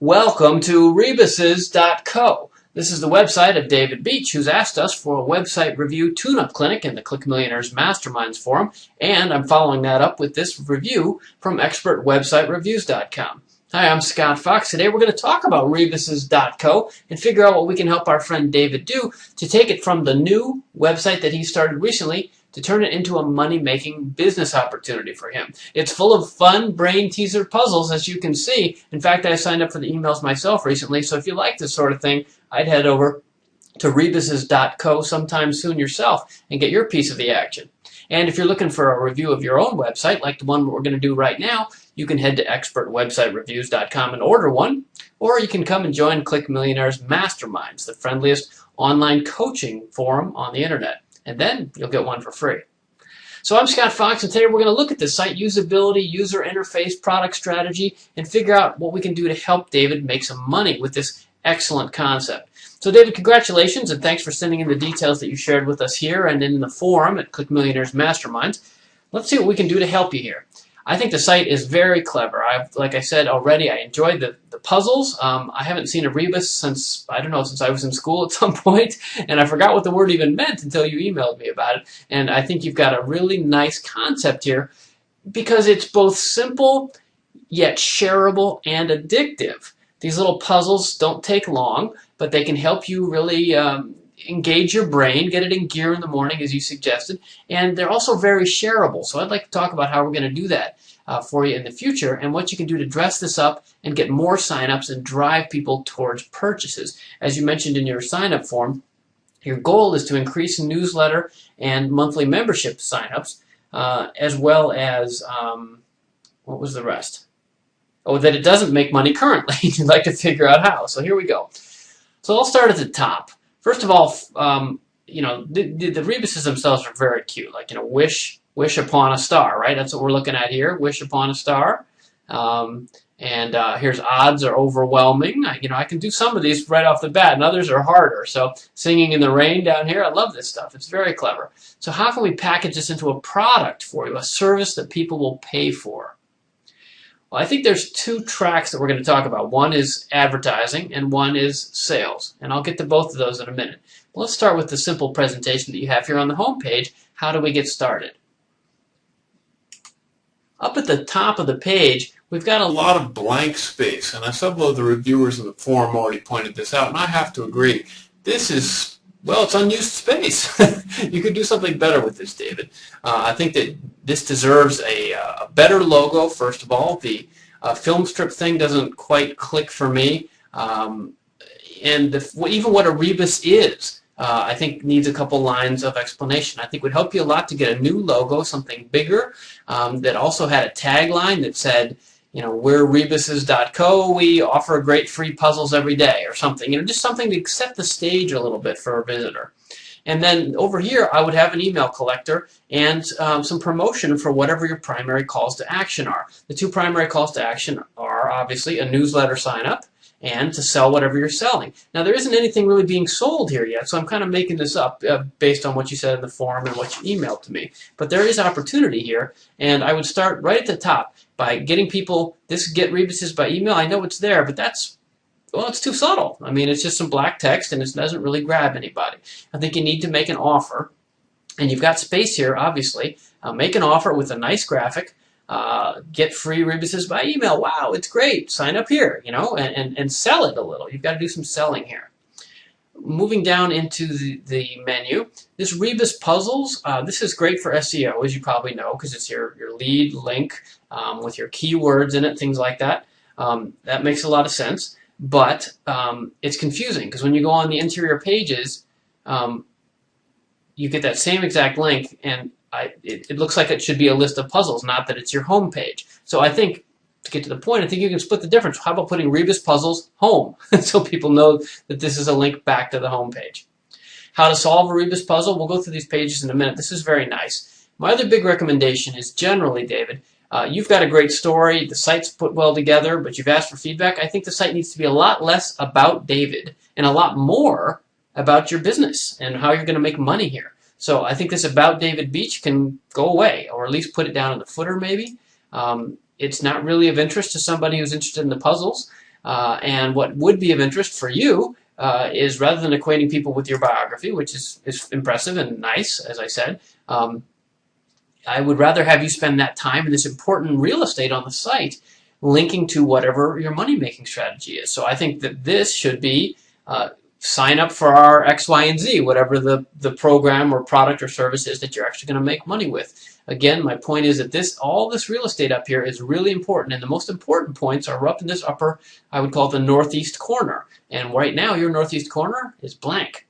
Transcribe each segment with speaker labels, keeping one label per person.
Speaker 1: Welcome to rebuses.co. This is the website of David Beach, who's asked us for a website review tune-up clinic in the Click Millionaires Masterminds forum, and I'm following that up with this review from expertwebsitereviews.com. Hi, I'm Scott Fox. Today we're going to talk about rebuses.co and figure out what we can help our friend David do to take it from the new website that he started recently to turn it into a money-making business opportunity for him. It's full of fun brain teaser puzzles, as you can see. In fact, I signed up for the emails myself recently, so if you like this sort of thing, I'd head over to rebuses.co sometime soon yourself and get your piece of the action. And if you're looking for a review of your own website, like the one we're going to do right now, you can head to expertwebsitereviews.com and order one, or you can come and join Click Millionaires Masterminds, the friendliest online coaching forum on the internet. And then you'll get one for free. So I'm Scott Fox, and today we're going to look at the site usability, user interface, product strategy, and figure out what we can do to help David make some money with this excellent concept. So David, congratulations, and thanks for sending in the details that you shared with us here and in the forum at Click Millionaires Masterminds. Let's see what we can do to help you here. I think the site is very clever. Like I said already, I enjoyed the puzzles. I haven't seen a rebus since, I don't know, since I was in school at some point, and I forgot what the word even meant until you emailed me about it. And I think you've got a really nice concept here because it's both simple yet shareable and addictive. These little puzzles don't take long, but they can help you really engage your brain, get it in gear in the morning as you suggested, and they're also very shareable. So I'd like to talk about how we're going to do that for you in the future and what you can do to dress this up and get more signups and drive people towards purchases. As you mentioned in your sign-up form, your goal is to increase newsletter and monthly membership signups, as well as, what was the rest? Oh, that it doesn't make money currently. You'd like to figure out how. So here we go. So I'll start at the top. First of all, the rebuses themselves are very cute. Like, wish upon a star, right? That's what we're looking at here. Wish upon a star. Here's odds are overwhelming. I can do some of these right off the bat, and others are harder. So singing in the rain down here, I love this stuff. It's very clever. So how can we package this into a product for you, a service that people will pay for? Well, I think there's two tracks that we're going to talk about. One is advertising and one is sales. And I'll get to both of those in a minute. But let's start with the simple presentation that you have here on the home page. How do we get started? Up at the top of the page, we've got a lot of blank space. And several of the reviewers in the forum already pointed this out. And I have to agree. This is, well, it's unused space. You could do something better with this, David. I think that this deserves a better logo, first of all. The film strip thing doesn't quite click for me. Even what a rebus is, I think needs a couple lines of explanation. I think it would help you a lot to get a new logo, something bigger, that also had a tagline that said, we're rebuses.co, we offer great free puzzles every day, or something. Just something to set the stage a little bit for a visitor. And then over here, I would have an email collector and some promotion for whatever your primary calls to action are. The two primary calls to action are obviously a newsletter sign up and to sell whatever you're selling. Now, there isn't anything really being sold here yet, so I'm kind of making this up based on what you said in the forum and what you emailed to me. But there is opportunity here, and I would start right at the top by getting people, this get rebuses by email. I know it's there, but it's too subtle. I mean, it's just some black text, and it doesn't really grab anybody. I think you need to make an offer, and you've got space here, obviously. Make an offer with a nice graphic. Get free rebuses by email. Wow, it's great. Sign up here, and sell it a little. You've got to do some selling here. Moving down into the menu, this rebus puzzles, this is great for SEO, as you probably know, because it's your lead link with your keywords in it, things like that. That makes a lot of sense. But it's confusing because when you go on the interior pages, you get that same exact link, and it looks like it should be a list of puzzles, not that it's your home page. So I think, to get to the point, I think you can split the difference. How about putting rebus puzzles home so people know that this is a link back to the home page? How to solve a rebus puzzle? We'll go through these pages in a minute. This is very nice. My other big recommendation is generally, David, you've got a great story, the site's put well together, but you've asked for feedback. I think the site needs to be a lot less about David and a lot more about your business and how you're going to make money here. So I think this About David Beach can go away, or at least put it down in the footer maybe. It's not really of interest to somebody who's interested in the puzzles. And what would be of interest for you is, rather than acquainting people with your biography, which is impressive and nice, as I said, I would rather have you spend that time in this important real estate on the site linking to whatever your money-making strategy is. So I think that this should be sign up for our X, Y, and Z, whatever the program or product or service is that you're actually going to make money with. Again, my point is that all this real estate up here is really important, and the most important points are up in this upper, I would call it the northeast corner. And right now, your northeast corner is blank.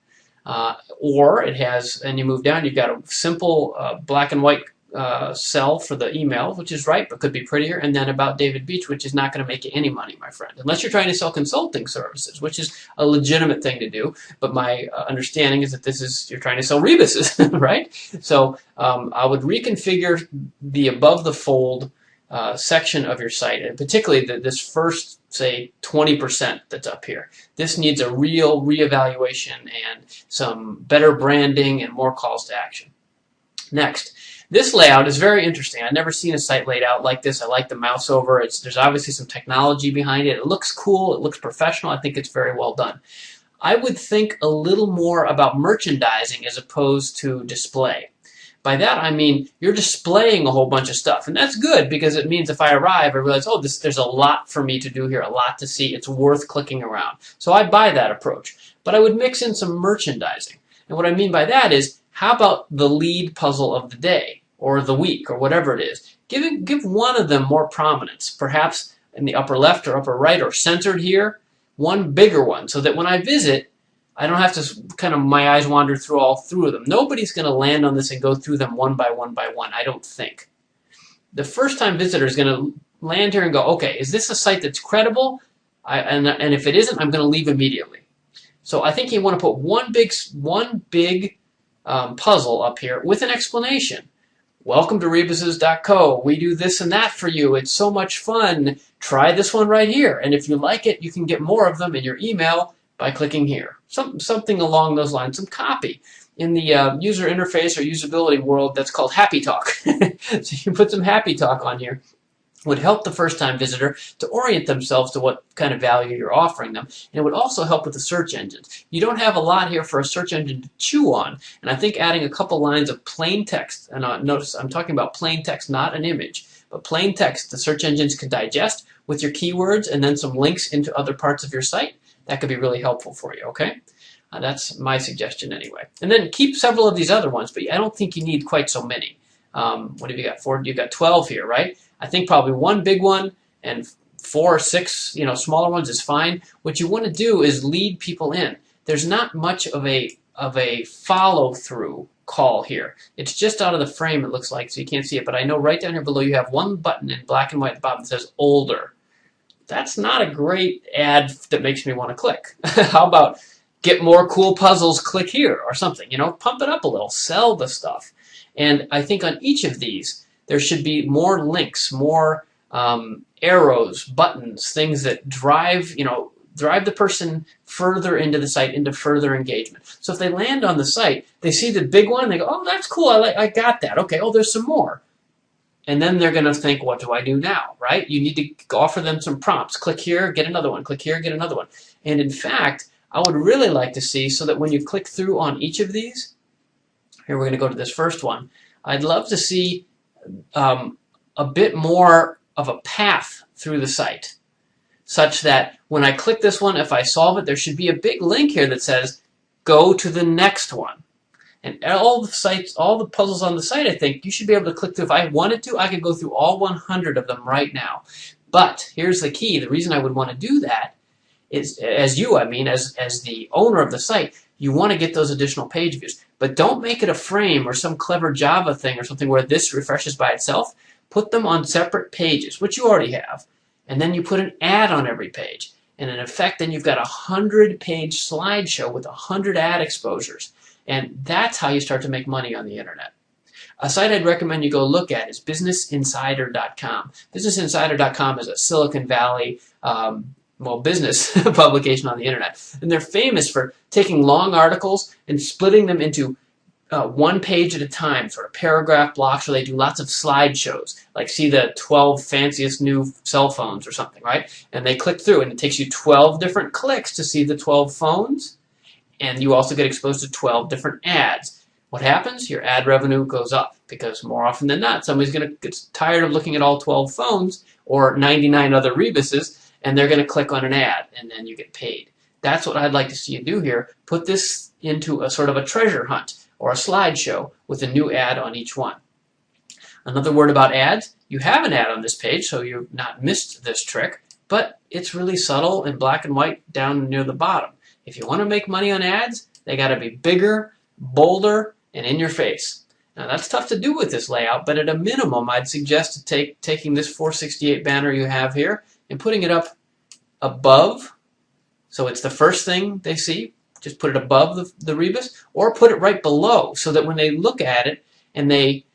Speaker 1: Or it has, and you move down, you've got a simple black and white cell for the email, which is right, but could be prettier, and then about David Beach, which is not going to make you any money, my friend, unless you're trying to sell consulting services, which is a legitimate thing to do. But my understanding is that you're trying to sell rebuses, right? So I would reconfigure the above the fold section of your site, and particularly this first, say, 20% that's up here. This needs a real reevaluation and some better branding and more calls to action. Next, this layout is very interesting. I've never seen a site laid out like this. I like the mouse over. There's obviously some technology behind it. It looks cool. It looks professional. I think it's very well done. I would think a little more about merchandising as opposed to display. By that I mean you're displaying a whole bunch of stuff, and that's good because it means if I arrive I realize, oh, there's a lot for me to do here, a lot to see. It's worth clicking around. So I buy that approach. But I would mix in some merchandising. And what I mean by that is, how about the lead puzzle of the day or the week or whatever it is? Give one of them more prominence, perhaps in the upper left or upper right or centered here, one bigger one, so that when I visit, I don't have to kind of my eyes wander through all through of them. Nobody's going to land on this and go through them one by one by one, I don't think. The first-time visitor is going to land here and go, okay, is this a site that's credible? And if it isn't, I'm going to leave immediately. So I think you want to put one big puzzle up here with an explanation. Welcome to rebuses.co. We do this and that for you. It's so much fun. Try this one right here. And if you like it, you can get more of them in your email by clicking here. Something along those lines, some copy. In the user interface or usability world, that's called happy talk. So you put some happy talk on here. Would help the first-time visitor to orient themselves to what kind of value you're offering them. And it would also help with the search engines. You don't have a lot here for a search engine to chew on. And I think adding a couple lines of plain text, and notice I'm talking about plain text, not an image, but plain text the search engines can digest with your keywords and then some links into other parts of your site. That could be really helpful for you, okay? That's my suggestion anyway. And then keep several of these other ones, but I don't think you need quite so many. What have you got? You've got 12 here, right? I think probably one big one and 4 or 6, smaller ones is fine. What you want to do is lead people in. There's not much of a follow-through call here. It's just out of the frame, it looks like, so you can't see it. But I know right down here below you have one button in black and white at the bottom that says older. That's not a great ad that makes me want to click. How about get more cool puzzles, click here or something? Pump it up a little, sell the stuff. And I think on each of these, there should be more links, more arrows, buttons, things that drive the person further into the site, into further engagement. So if they land on the site, they see the big one, they go, oh, that's cool, I got that. Okay, oh, there's some more. And then they're going to think, what do I do now, right? You need to offer them some prompts. Click here, get another one. Click here, get another one. And in fact, I would really like to see so that when you click through on each of these, here we're going to go to this first one, I'd love to see a bit more of a path through the site, such that when I click this one, if I solve it, there should be a big link here that says, go to the next one. And all the puzzles on the site, I think, you should be able to click through. If I wanted to, I could go through all 100 of them right now. But here's the key. The reason I would want to do that is, as the owner of the site, you want to get those additional page views. But don't make it a frame or some clever Java thing or something where this refreshes by itself. Put them on separate pages, which you already have. And then you put an ad on every page. And in effect, then you've got a 100-page slideshow with 100 ad exposures. And that's how you start to make money on the internet. A site I'd recommend you go look at is businessinsider.com. Businessinsider.com is a Silicon Valley business publication on the internet. And they're famous for taking long articles and splitting them into
Speaker 2: one page at a time, sort of paragraph blocks, where they do lots of slideshows, like see the 12 fanciest new cell phones or something, right? And they click through, and it takes you 12 different clicks to see the 12 phones, and you also get exposed to 12 different ads. What happens? Your ad revenue goes up, because more often than not, somebody's going to get tired of looking at all 12 phones or 99 other rebuses, and they're going to click on an ad, and then you get paid. That's what I'd like to see you do here. Put this into a sort of a treasure hunt, or a slideshow with a new ad on each one. Another word about ads, you have an ad on this page, so you've not missed this trick, but it's really subtle in black and white down near the bottom. If you want to make money on ads, they got to be bigger, bolder, and in your face. Now that's tough to do with this layout, but at a minimum I'd suggest taking this 468 banner you have here and putting it up above, so it's the first thing they see. Just put it above the rebus, or put it right below, so that when they look at it and they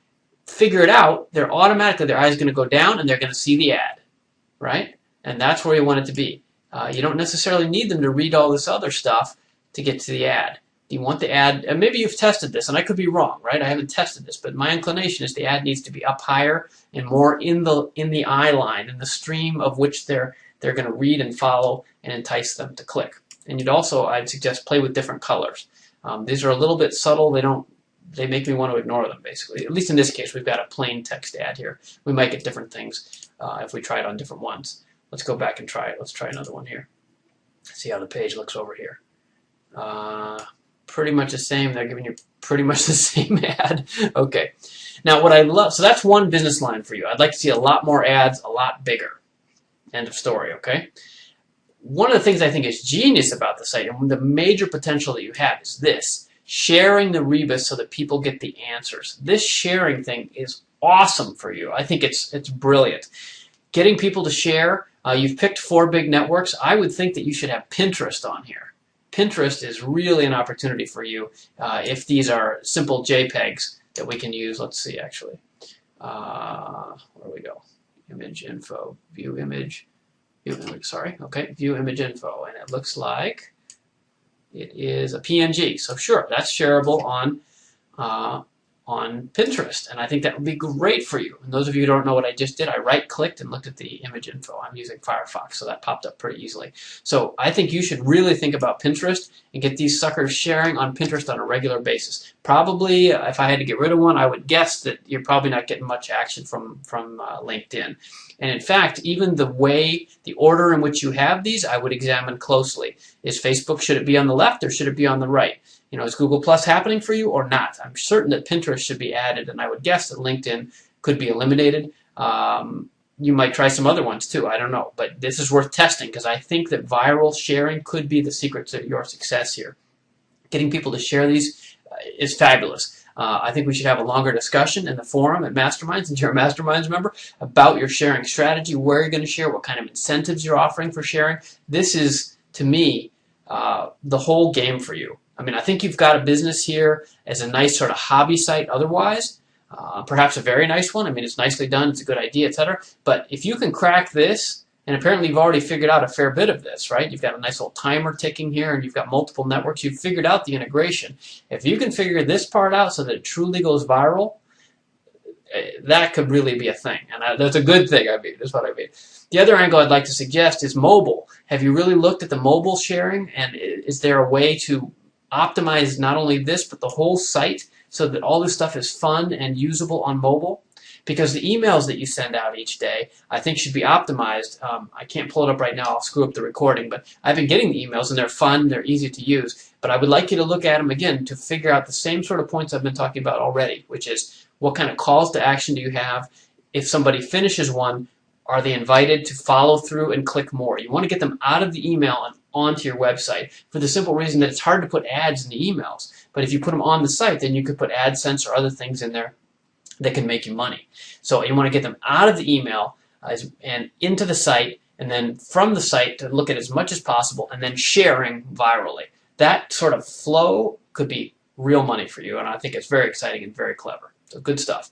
Speaker 2: figure it out, they're automatically, their eyes are going to go down and they're going to see the ad, right? And that's where you want it to be. You don't necessarily need them to read all this other stuff to get to the ad. You want the ad, and maybe you've tested this, and I could be wrong, right? I haven't tested this, but my inclination is the ad needs to be up higher and more in the eye line, in the stream of which they're going to read and follow and entice them to click. And you'd also, I'd suggest, play with different colors. These are a little bit subtle. They make me want to ignore them, basically. At least in this case, we've got a plain text ad here. We might get different things if we try it on different ones. Let's go back and try it. Let's try another one here. See how the page looks over here. Pretty much the same. They're giving you pretty much the same ad. Okay. Now, what I love, so that's one business line for you. I'd like to see a lot more ads, a lot bigger. End of story, okay? One of the things I think is genius about the site, and the major potential that you have, is this: sharing the rebus so that people get the answers. This sharing thing is awesome for you. I think it's brilliant. Getting people to share, you've picked 4 big networks. I would think that you should have Pinterest on here. Pinterest is really an opportunity for you if these are simple JPEGs that we can use. Let's see, actually. Where do we go? Image info, view image. Sorry, okay, view image info, and it looks like it is a PNG. So sure, that's shareable on Pinterest, and I think that would be great for you. And those of you who don't know what I just did, I right-clicked and looked at the image info. I'm using Firefox, so that popped up pretty easily. So I think you should really think about Pinterest and get these suckers sharing on Pinterest on a regular basis. Probably, if I had to get rid of one, I would guess that you're probably not getting much action from LinkedIn. And in fact, even the order in which you have these, I would examine closely. Is Facebook, should it be on the left or should it be on the right? You know, is Google Plus happening for you or not? I'm certain that Pinterest should be added, and I would guess that LinkedIn could be eliminated. You might try some other ones too, I don't know. But this is worth testing, because I think that viral sharing could be the secret to your success here. Getting people to share these is fabulous. I think we should have a longer discussion in the forum at Masterminds, and you're a Masterminds member, about your sharing strategy, where you're going to share, what kind of incentives you're offering for sharing. This is, to me, the whole game for you. I mean, I think you've got a business here as a nice sort of hobby site otherwise, perhaps a very nice one. I mean, it's nicely done, it's a good idea, etc. But if you can crack this, and apparently you've already figured out a fair bit of this, right? You've got a nice little timer ticking here, and you've got multiple networks. You've figured out the integration. If you can figure this part out so that it truly goes viral, that could really be a thing. And that's a good thing, I mean, that's what I mean. The other angle I'd like to suggest is mobile. Have you really looked at the mobile sharing? And is there a way to optimize not only this, but the whole site so that all this stuff is fun and usable on mobile? Because the emails that you send out each day, I think, should be optimized. I can't pull it up right now. I'll screw up the recording. But I've been getting the emails, and they're fun. They're easy to use. But I would like you to look at them again to figure out the same sort of points I've been talking about already, which is what kind of calls to action do you have? If somebody finishes one, are they invited to follow through and click more? You want to get them out of the email and onto your website for the simple reason that it's hard to put ads in the emails. But if you put them on the site, then you could put AdSense or other things in there that can make you money. So you want to get them out of the email and into the site, and then from the site to look at as much as possible, and then sharing virally. That sort of flow could be real money for you, and I think it's very exciting and very clever. So good stuff.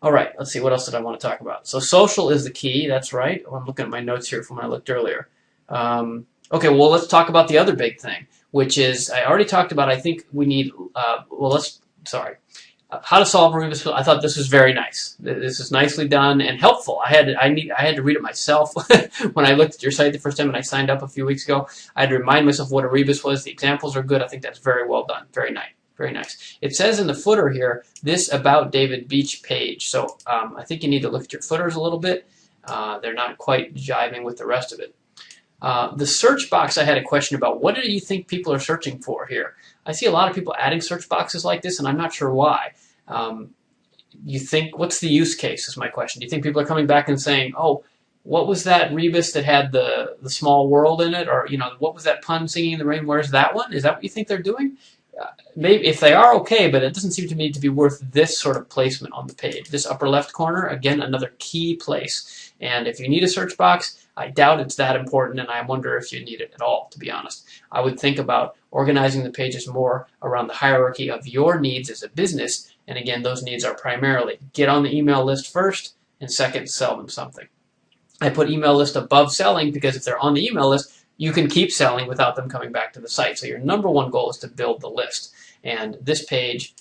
Speaker 2: All right, let's see, what else did I want to talk about? So social is the key, that's right. I'm looking at my notes here from when I looked earlier. Okay, well, let's talk about the other big thing, which is, I already talked about, I think we need, well, let's How to solve a Rebus puzzle. I thought this was very nice. This is nicely done and helpful. I had to read it myself when I looked at your site the first time and I signed up a few weeks ago. I had to remind myself what a Rebus was. The examples are good. I think that's very well done. Very nice. Very nice. It says in the footer here, this About David Beach page. So I think you need to look at your footers a little bit. They're not quite jiving with the rest of it. The search box, I had a question about. What do you think people are searching for here? I see a lot of people adding search boxes like this, and I'm not sure why. You think, what's the use case is my question. Do you think people are coming back and saying, oh, what was that Rebus that had the small world in it? Or, what was that pun singing in the rain? Where's that one? Is that what you think they're doing? Maybe if they are, okay, but it doesn't seem to me to be worth this sort of placement on the page. This upper left corner, again, another key place. And if you need a search box, I doubt it's that important, and I wonder if you need it at all, to be honest. I would think about organizing the pages more around the hierarchy of your needs as a business, and again, those needs are primarily get on the email list first, and second, sell them something. I put email list above selling because if they're on the email list, you can keep selling without them coming back to the site. So your number one goal is to build the list. And this page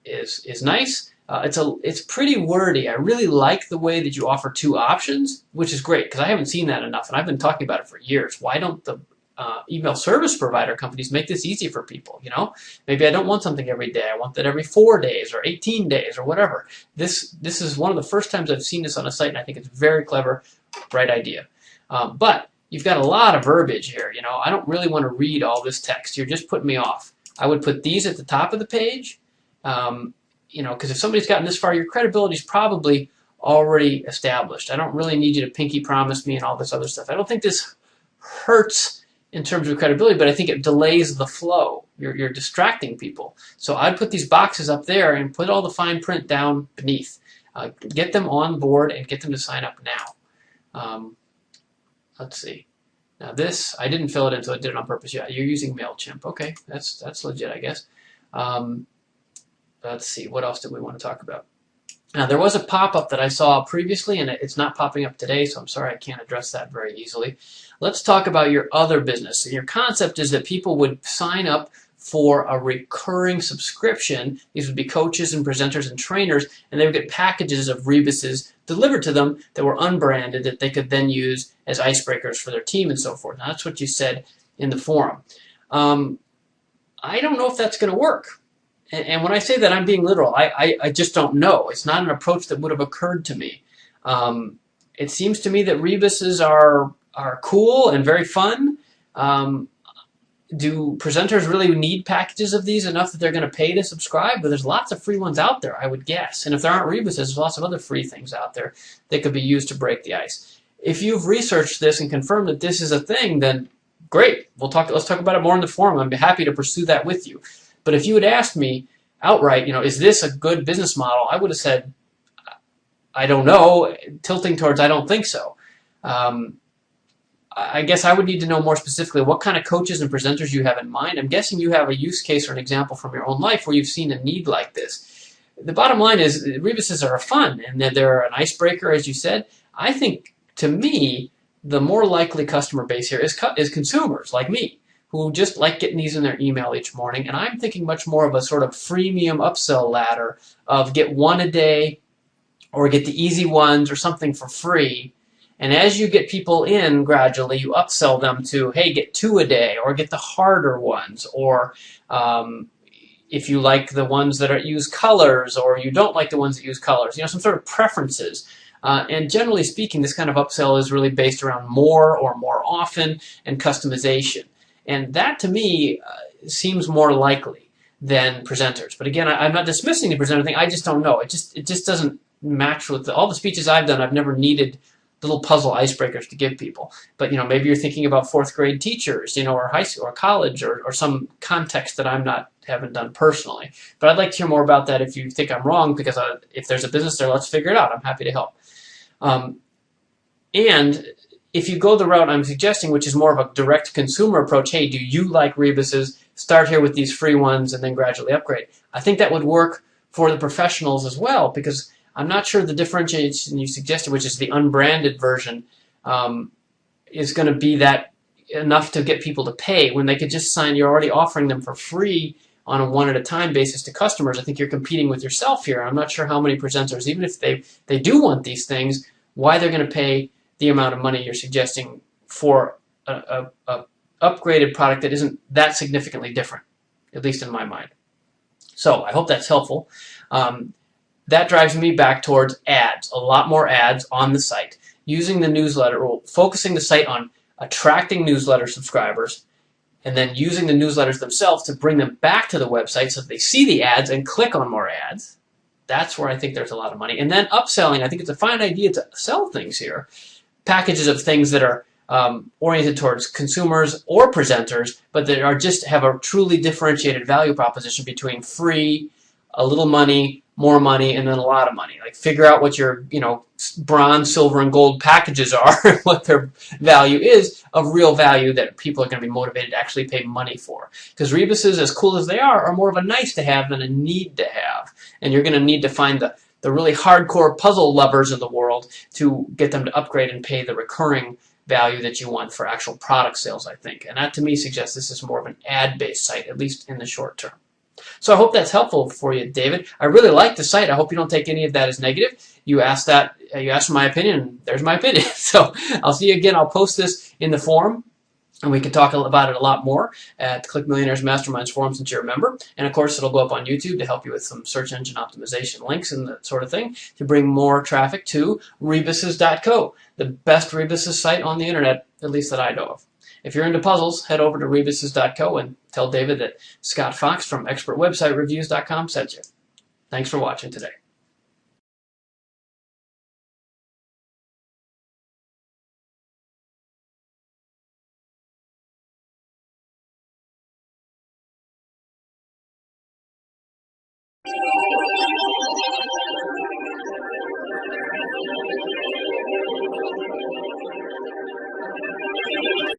Speaker 2: is nice. It's pretty wordy. I really like the way that you offer two options, which is great because I haven't seen that enough, and I've been talking about it for years. Why don't the email service provider companies make this easy for people? Maybe I don't want something every day. I want that every 4 days or 18 days or whatever. This is one of the first times I've seen this on a site, and I think it's very clever, bright idea. But you've got a lot of verbiage here. I don't really want to read all this text. You're just putting me off. I would put these at the top of the page. Because if somebody's gotten this far, your credibility is probably already established. I don't really need you to pinky promise me and all this other stuff. I don't think this hurts in terms of credibility, but I think it delays the flow. You're distracting people. So I'd put these boxes up there and put all the fine print down beneath. Get them on board and get them to sign up now. Let's see. Now this, I didn't fill it in, so I did it on purpose. Yeah, you're using MailChimp. Okay, that's legit, I guess. Let's see, what else did we want to talk about? Now, there was a pop-up that I saw previously, and it's not popping up today, so I'm sorry I can't address that very easily. Let's talk about your other business. So your concept is that people would sign up for a recurring subscription. These would be coaches and presenters and trainers, and they would get packages of Rebuses delivered to them that were unbranded that they could then use as icebreakers for their team and so forth. Now, that's what you said in the forum. I don't know if that's going to work. And when I say that, I'm being literal. I just don't know. It's not an approach that would have occurred to me. It seems to me that Rebuses are cool and very fun. Do presenters really need packages of these enough that they're going to pay to subscribe? But there's lots of free ones out there, I would guess. And if there aren't Rebuses, there's lots of other free things out there that could be used to break the ice. If you've researched this and confirmed that this is a thing, then great. Let's talk about it more in the forum. I'd be happy to pursue that with you. But if you had asked me outright, is this a good business model? I would have said, I don't know, tilting towards I don't think so. I guess I would need to know more specifically what kind of coaches and presenters you have in mind. I'm guessing you have a use case or an example from your own life where you've seen a need like this. The bottom line is Rebuses are fun, and they're an icebreaker, as you said. I think, to me, the more likely customer base here is consumers like me, who just like getting these in their email each morning. And I'm thinking much more of a sort of freemium upsell ladder of get one a day or get the easy ones or something for free. And as you get people in gradually, you upsell them to, hey, get 2 a day or get the harder ones. Or if you like the ones that use colors or you don't like the ones that use colors, some sort of preferences. And generally speaking, this kind of upsell is really based around more or more often and customization. And that, to me, seems more likely than presenters. But again, I'm not dismissing the presenter thing. I just don't know. It just doesn't match with all the speeches I've done. I've never needed little puzzle icebreakers to give people. But maybe you're thinking about 4th grade teachers, or high school or college or some context that haven't done personally. But I'd like to hear more about that if you think I'm wrong, because if there's a business there, let's figure it out. I'm happy to help. And if you go the route I'm suggesting, which is more of a direct consumer approach, hey, do you like Rebuses? Start here with these free ones and then gradually upgrade. I think that would work for the professionals as well, because I'm not sure the differentiation you suggested, which is the unbranded version, is going to be that enough to get people to pay when they could just sign. You're already offering them for free on a one-at-a-time basis to customers, I think you're competing with yourself here. I'm not sure how many presenters, even if they do want these things, why they're going to pay the amount of money you're suggesting for a upgraded product that isn't that significantly different, at least in my mind. So I hope that's helpful. That drives me back towards ads, a lot more ads on the site. Using the newsletter, or focusing the site on attracting newsletter subscribers, and then using the newsletters themselves to bring them back to the website so that they see the ads and click on more ads. That's where I think there's a lot of money. And then upselling, I think it's a fine idea to sell things here. Packages of things that are oriented towards consumers or presenters, but that are just have a truly differentiated value proposition between free, a little money, more money, and then a lot of money. Like figure out what your bronze, silver, and gold packages are, what their value is of real value that people are going to be motivated to actually pay money for. Because rebuses, as cool as they are more of a nice to have than a need to have. And you're going to need to find the really hardcore puzzle lovers of the world to get them to upgrade and pay the recurring value that you want for actual product sales, I think. And that to me suggests this is more of an ad-based site, at least in the short term. So I hope that's helpful for you, David. I really like the site. I hope you don't take any of that as negative. You asked for my opinion, and there's my opinion. So I'll see you again. I'll post this in the forum, and we can talk about it a lot more at the Click Millionaires Masterminds forum since you're a member. And of course, it'll go up on YouTube to help you with some search engine optimization links and that sort of thing to bring more traffic to rebuses.co, the best rebuses site on the internet, at least that I know of. If you're into puzzles, head over to rebuses.co and tell David that Scott Fox from expertwebsitereviews.com sent you. Thanks for watching today.